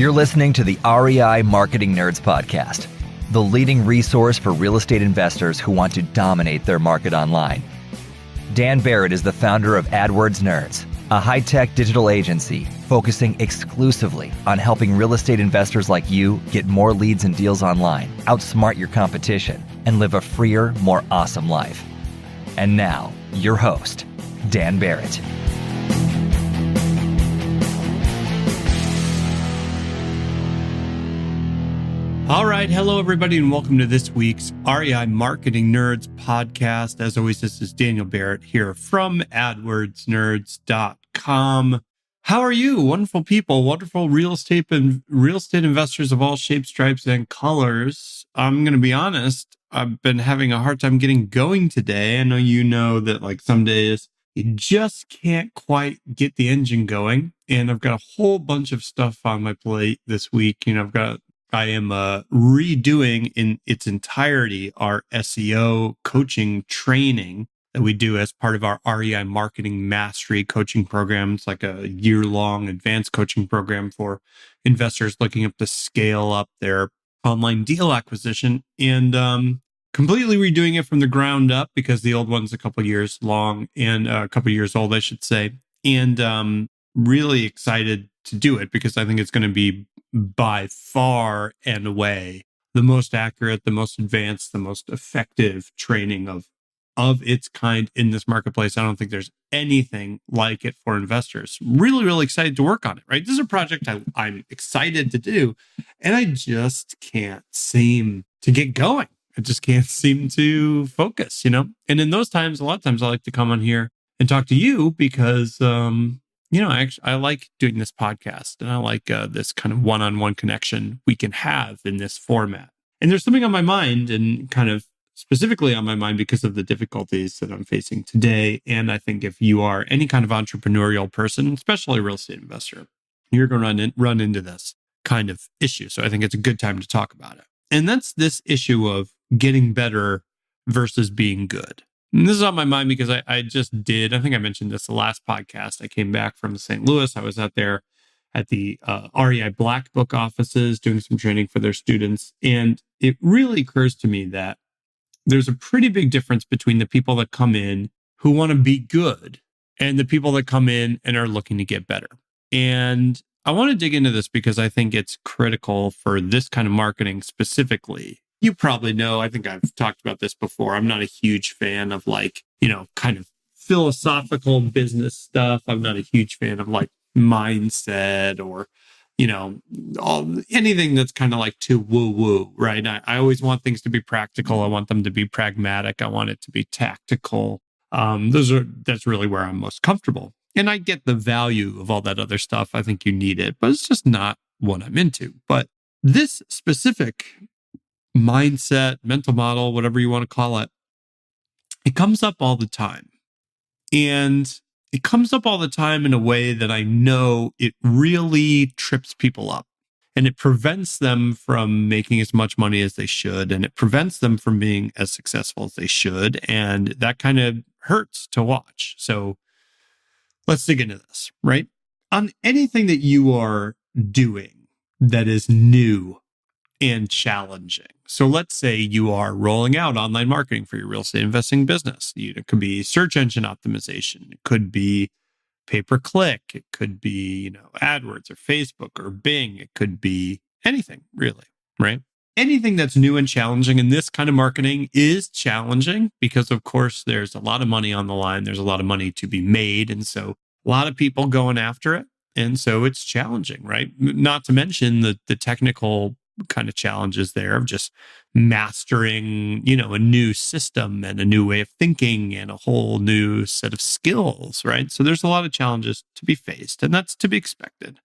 You're listening to the REI Marketing Nerds podcast, the leading resource for real estate investors who want to dominate their market online. Dan Barrett is the founder of AdWords Nerds, a high-tech digital agency focusing exclusively on helping real estate investors like you get more leads and deals online, outsmart your competition, and live a freer, more awesome life. And now, your host, Dan Barrett. All right. Hello, everybody, and welcome to this week's REI Marketing Nerds podcast. As always, this is Daniel Barrett here from AdWordsNerds.com. How are you? Wonderful people, wonderful real estate investors of all shapes, stripes, and colors. I'm going to be honest. I've been having a hard time getting going today. I know you know that like some days you just can't quite get the engine going. And I've got a whole bunch of stuff on my plate this week. I am redoing in its entirety our SEO coaching training that we do as part of our REI Marketing Mastery coaching program. It's like a year-long advanced coaching program for investors looking up to scale up their online deal acquisition, and completely redoing it from the ground up because the old one's a couple years long and a couple years old, I should say. And really excited to do it because I think it's going to be by far and away the most accurate, the most advanced, the most effective training of its kind in this marketplace. I don't think there's anything like it for investors. Really, really excited to work on it, right? This is a project I'm excited to do, and I just can't seem to get going. I just can't seem to focus, And in those times, a lot of times I like to come on here and talk to you because, I like doing this podcast, and I like this kind of one-on-one connection we can have in this format. And there's something on my mind, and kind of specifically on my mind because of the difficulties that I'm facing today. And I think if you are any kind of entrepreneurial person, especially a real estate investor, you're going to run into this kind of issue. So I think it's a good time to talk about it. And that's this issue of getting better versus being good. And this is on my mind because I think I mentioned this the last podcast. I came back from St. Louis. I was out there at the REI Black Book offices doing some training for their students. And it really occurs to me that there's a pretty big difference between the people that come in who want to be good and the people that come in and are looking to get better. And I want to dig into this because I think it's critical for this kind of marketing specifically. You probably know, I think I've talked about this before. I'm not a huge fan of kind of philosophical business stuff. I'm not a huge fan of mindset or, anything that's kind of like too woo-woo, right? I always want things to be practical. I want them to be pragmatic. I want it to be tactical. That's really where I'm most comfortable. And I get the value of all that other stuff. I think you need it, but it's just not what I'm into. But this specific mindset, mental model, whatever you want to call it, it comes up all the time. And it comes up all the time in a way that I know it really trips people up, and it prevents them from making as much money as they should, and it prevents them from being as successful as they should. And that kind of hurts to watch. So let's dig into this, right? On anything that you are doing that is new and challenging. So let's say you are rolling out online marketing for your real estate investing business. It could be search engine optimization. It could be pay-per-click. It could be, AdWords or Facebook or Bing. It could be anything really, right? Anything that's new and challenging in this kind of marketing is challenging because, of course, there's a lot of money on the line. There's a lot of money to be made. And so a lot of people going after it. And so it's challenging, right? Not to mention the technical kind of challenges there of just mastering, a new system and a new way of thinking and a whole new set of skills, right? So there's a lot of challenges to be faced, and that's to be expected.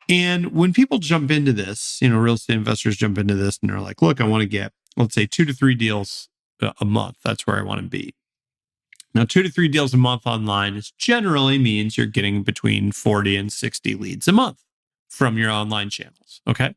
And when people jump into this, real estate investors jump into this and they're like, look, I want to get, let's say 2 to 3 deals a month. That's where I want to be. Now, 2 to 3 deals a month online is generally means you're getting between 40 and 60 leads a month from your online channels. Okay.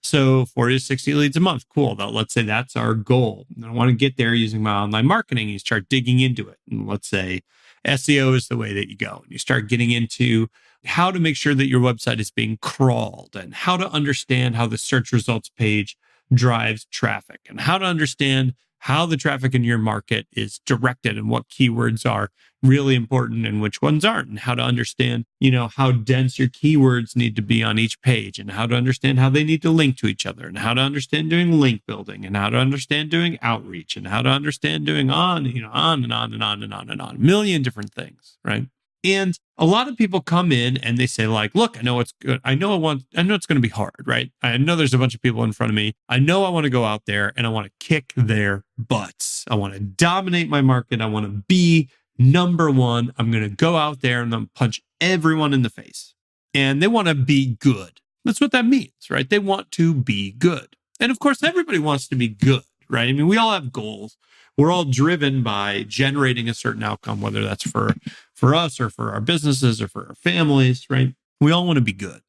So 40 to 60 leads a month. Cool. Let's say that's our goal. And I want to get there using my online marketing. You start digging into it. And let's say SEO is the way that you go. And you start getting into how to make sure that your website is being crawled, and how to understand how the search results page drives traffic, and how to understand how the traffic in your market is directed and what keywords are really important and which ones aren't, and how to understand, how dense your keywords need to be on each page, and how to understand how they need to link to each other, and how to understand doing link building, and how to understand doing outreach, and how to understand doing on and on and on and on and on and on, a million different things, right? And a lot of people come in and they say, like, look, I know it's good. I know it's going to be hard, right? I know there's a bunch of people in front of me. I know I want to go out there and I want to kick their butts. I want to dominate my market. I want to be number one. I'm going to go out there and then punch everyone in the face. And they want to be good. That's what that means, right? They want to be good. And of course, everybody wants to be good, right? I mean, we all have goals. We're all driven by generating a certain outcome, whether that's for us or for our businesses or for our families, right? We all want to be good.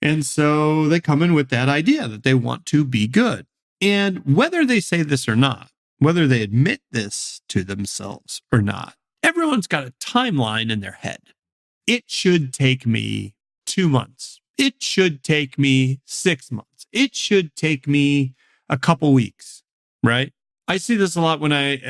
And so they come in with that idea that they want to be good. And whether they say this or not, whether they admit this to themselves or not, everyone's got a timeline in their head. It should take me 2 months. It should take me 6 months. It should take me a couple weeks, right? I see this a lot when I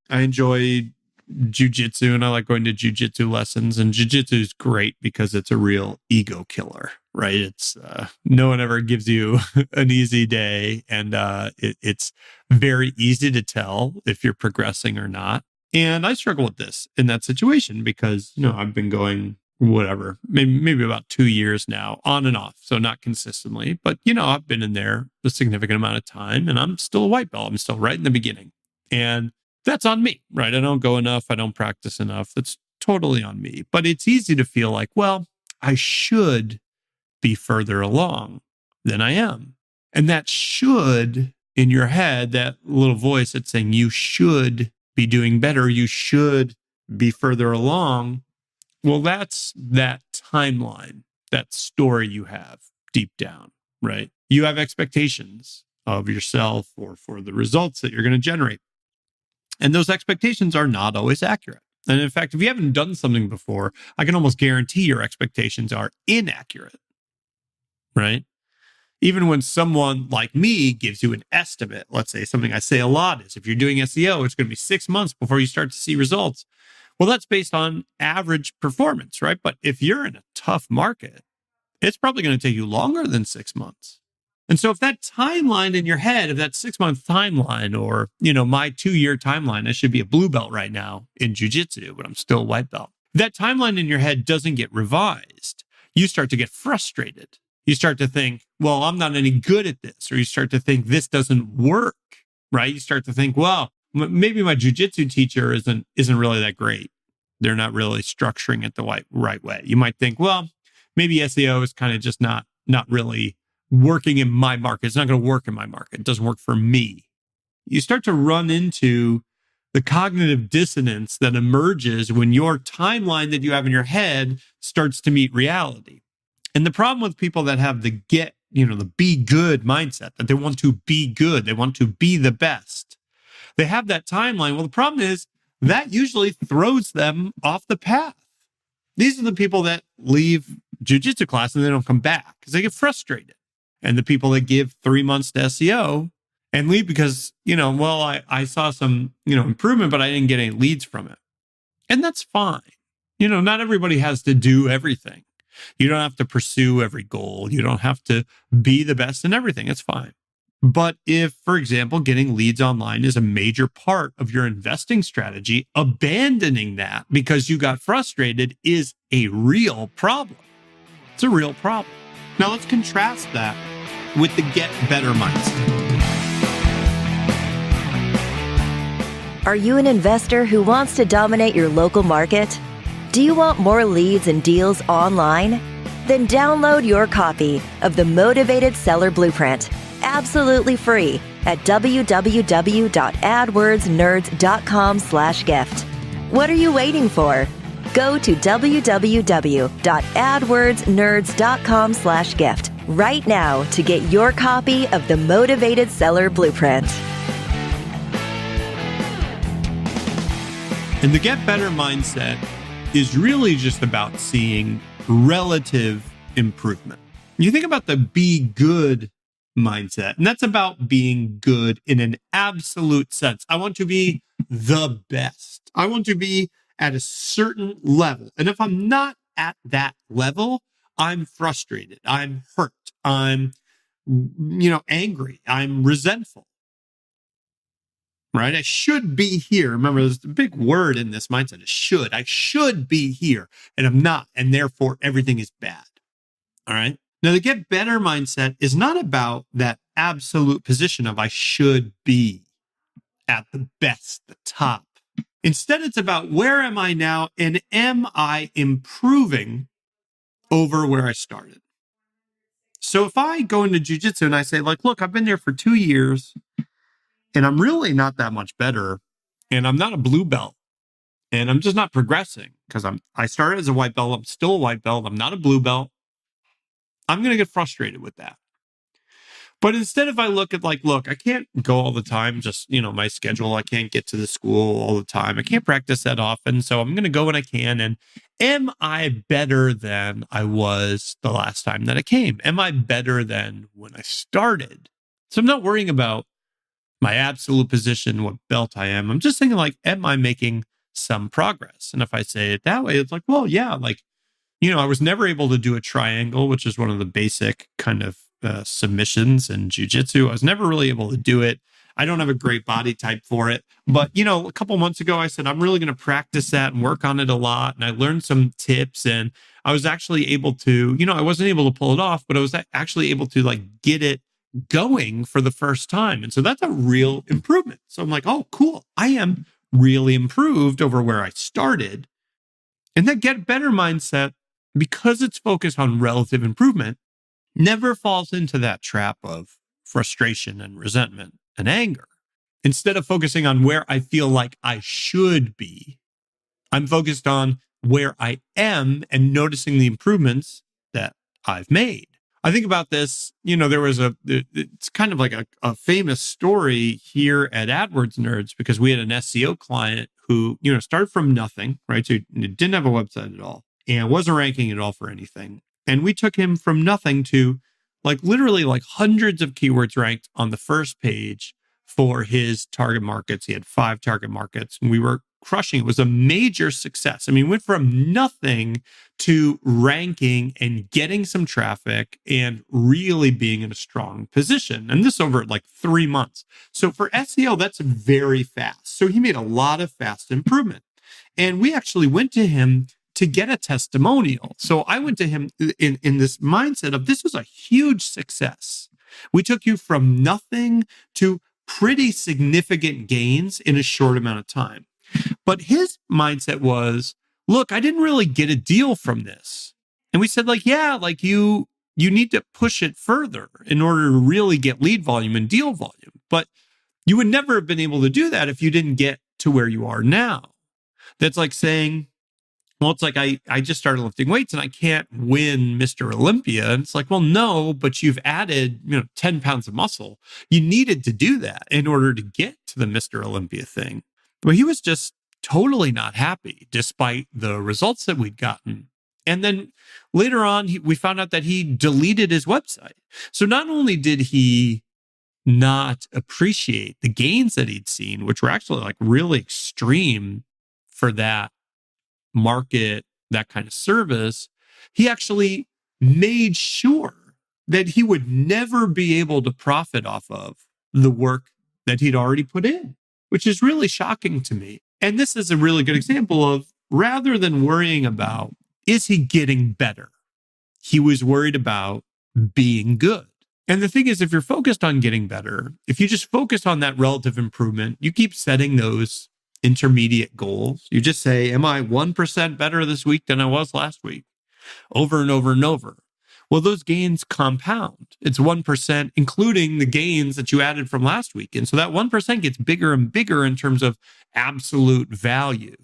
enjoy jujitsu and I like going to jujitsu lessons, and jujitsu is great because it's a real ego killer, right? It's no one ever gives you an easy day, and it's very easy to tell if you're progressing or not. And I struggle with this in that situation because, I've been going maybe about 2 years now, on and off. So not consistently, but I've been in there a significant amount of time, and I'm still a white belt. I'm still right in the beginning. And that's on me, right? I don't go enough. I don't practice enough. That's totally on me. But it's easy to feel like, well, I should be further along than I am. And that should, in your head, that little voice that's saying you should be doing better, you should be further along. Well, that's that timeline, that story you have deep down, right? You have expectations of yourself or for the results that you're going to generate. And those expectations are not always accurate. And in fact, if you haven't done something before, I can almost guarantee your expectations are inaccurate, right? Even when someone like me gives you an estimate, let's say something I say a lot is, if you're doing SEO, it's going to be 6 months before you start to see results. Well, that's based on average performance, right? But if you're in a tough market, it's probably going to take you longer than 6 months. And so if that timeline in your head, if that 6-month timeline, or, my 2-year timeline, I should be a blue belt right now in jiu-jitsu, but I'm still a white belt. That timeline in your head doesn't get revised. You start to get frustrated. You start to think, well, I'm not any good at this. Or you start to think this doesn't work, right? You start to think, well, maybe my jiu-jitsu teacher isn't really that great. They're not really structuring it the right way. You might think, well, maybe SEO is kind of just not really working in my market. It's not going to work in my market. It doesn't work for me. You start to run into the cognitive dissonance that emerges when your timeline that you have in your head starts to meet reality. And the problem with people that have the be good mindset, that they want to be good, they want to be the best, they have that timeline. Well, the problem is that usually throws them off the path. These are the people that leave jiu-jitsu class and they don't come back because they get frustrated. And the people that give 3 months to SEO and leave because, I saw some, improvement, but I didn't get any leads from it. And that's fine. Not everybody has to do everything. You don't have to pursue every goal. You don't have to be the best in everything. It's fine. But if, for example, getting leads online is a major part of your investing strategy, abandoning that because you got frustrated is a real problem. It's a real problem. Now let's contrast that with the get better mindset. Are you an investor who wants to dominate your local market? Do you want more leads and deals online? Then download your copy of the Motivated Seller Blueprint, absolutely free, at www.adwordsnerds.com/gift. What are you waiting for? Go to www.adwordsnerds.com/gift right now to get your copy of the Motivated Seller Blueprint. And the get better mindset is really just about seeing relative improvement. You think about the be good mindset, and that's about being good in an absolute sense. I want to be the best. I want to be at a certain level. And if I'm not at that level, I'm frustrated. I'm hurt. I'm, angry. I'm resentful. Right? I should be here. Remember, there's a big word in this mindset is should. I should be here, and I'm not. And therefore, everything is bad. All right. Now, the get better mindset is not about that absolute position of I should be at the best, the top. Instead, it's about where am I now and am I improving over where I started? So if I go into jiu-jitsu and I say, like, look, I've been there for 2 years and I'm really not that much better, and I'm not a blue belt, and I'm just not progressing because I started as a white belt. I'm still a white belt. I'm not a blue belt. I'm going to get frustrated with that. But instead, if I look at look, I can't go all the time, just, my schedule, I can't get to the school all the time. I can't practice that often. So I'm going to go when I can. And am I better than I was the last time that I came? Am I better than when I started? So I'm not worrying about my absolute position, what belt I am. I'm just thinking am I making some progress? And if I say it that way, it's well, yeah, I was never able to do a triangle, which is one of the basic kind of submissions in jiu-jitsu. I was never really able to do it. I don't have a great body type for it. But, a couple months ago, I said, I'm really going to practice that and work on it a lot. And I learned some tips, and I was actually able to, I wasn't able to pull it off, but I was actually able to get it going for the first time. And so that's a real improvement. So I'm oh, cool. I am really improved over where I started. And that get better mindset, because it's focused on relative improvement, never falls into that trap of frustration and resentment and anger. Instead of focusing on where I feel like I should be, I'm focused on where I am and noticing the improvements that I've made. I think about this, it's kind of like a famous story here at AdWords Nerds, because we had an SEO client who, started from nothing, right? So he didn't have a website at all and wasn't ranking at all for anything. And we took him from nothing to literally hundreds of keywords ranked on the first page for his target markets. He had 5 target markets, and we were crushing. It was a major success. I mean, we went from nothing to ranking and getting some traffic and really being in a strong position. And this over 3 months. So for SEO, that's very fast. So he made a lot of fast improvement. And we actually went to him to get a testimonial. So I went to him in this mindset of this was a huge success. We took you from nothing to pretty significant gains in a short amount of time. But his mindset was, look, I didn't really get a deal from this. And we said, you need to push it further in order to really get lead volume and deal volume. But you would never have been able to do that if you didn't get to where you are now. That's like saying, well, it's I just started lifting weights and I can't win Mr. Olympia. And it's well, no, but you've added, 10 pounds of muscle. You needed to do that in order to get to the Mr. Olympia thing. But he was just totally not happy despite the results that we'd gotten. And then later on, we found out that he deleted his website. So not only did he not appreciate the gains that he'd seen, which were actually really extreme for that market, that kind of service, he actually made sure that he would never be able to profit off of the work that he'd already put in, which is really shocking to me. And this is a really good example of, rather than worrying about, is he getting better? He was worried about being good. And the thing is, if you're focused on getting better, if you just focus on that relative improvement, you keep setting those intermediate goals. You just say, am I 1% better this week than I was last week? Over and over and over. Well, those gains compound. It's 1%, including the gains that you added from last week. And so that 1% gets bigger and bigger in terms of absolute value.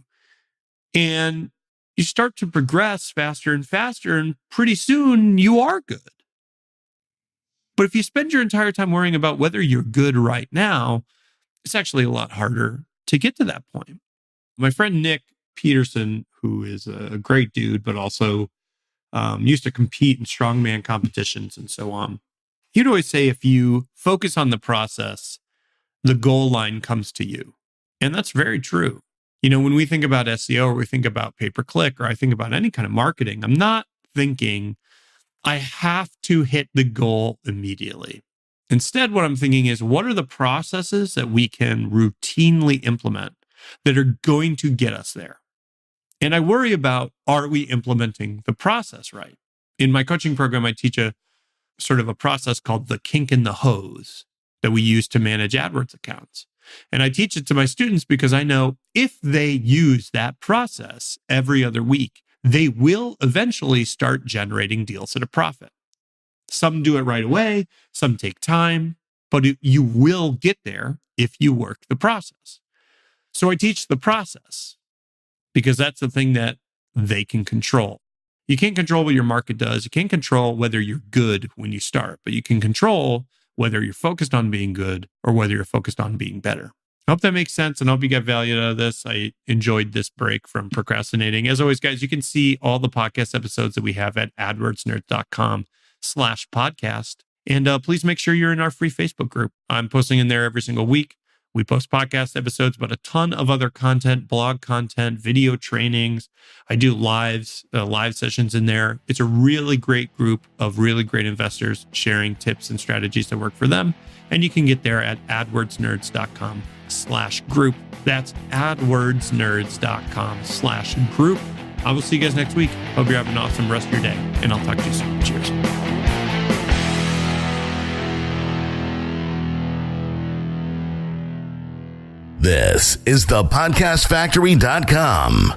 And you start to progress faster and faster, and pretty soon you are good. But if you spend your entire time worrying about whether you're good right now, it's actually a lot harder to get to that point. My friend Nick Peterson, who is a great dude, but also used to compete in strongman competitions and so on. He'd always say, if you focus on the process, the goal line comes to you. And that's very true. When we think about SEO or we think about pay-per-click or I think about any kind of marketing, I'm not thinking I have to hit the goal immediately. Instead, what I'm thinking is, what are the processes that we can routinely implement that are going to get us there? And I worry about, are we implementing the process right? In my coaching program, I teach a sort of a process called the kink in the hose that we use to manage AdWords accounts. And I teach it to my students because I know if they use that process every other week, they will eventually start generating deals at a profit. Some do it right away, some take time, but you will get there if you work the process. So I teach the process because that's the thing that they can control. You can't control what your market does. You can't control whether you're good when you start, but you can control whether you're focused on being good or whether you're focused on being better. I hope that makes sense, and I hope you got value out of this. I enjoyed this break from procrastinating. As always, guys, you can see all the podcast episodes that we have at adwordsnerds.com/podcast. And please make sure you're in our free Facebook group. I'm posting in there every single week. We post podcast episodes, but a ton of other content, blog content, video trainings. I do live sessions in there. It's a really great group of really great investors sharing tips and strategies that work for them. And you can get there at adwordsnerds.com/group. That's adwordsnerds.com/group. I will see you guys next week. Hope you're having an awesome rest of your day, and I'll talk to you soon. Cheers. This is the podcastfactory.com.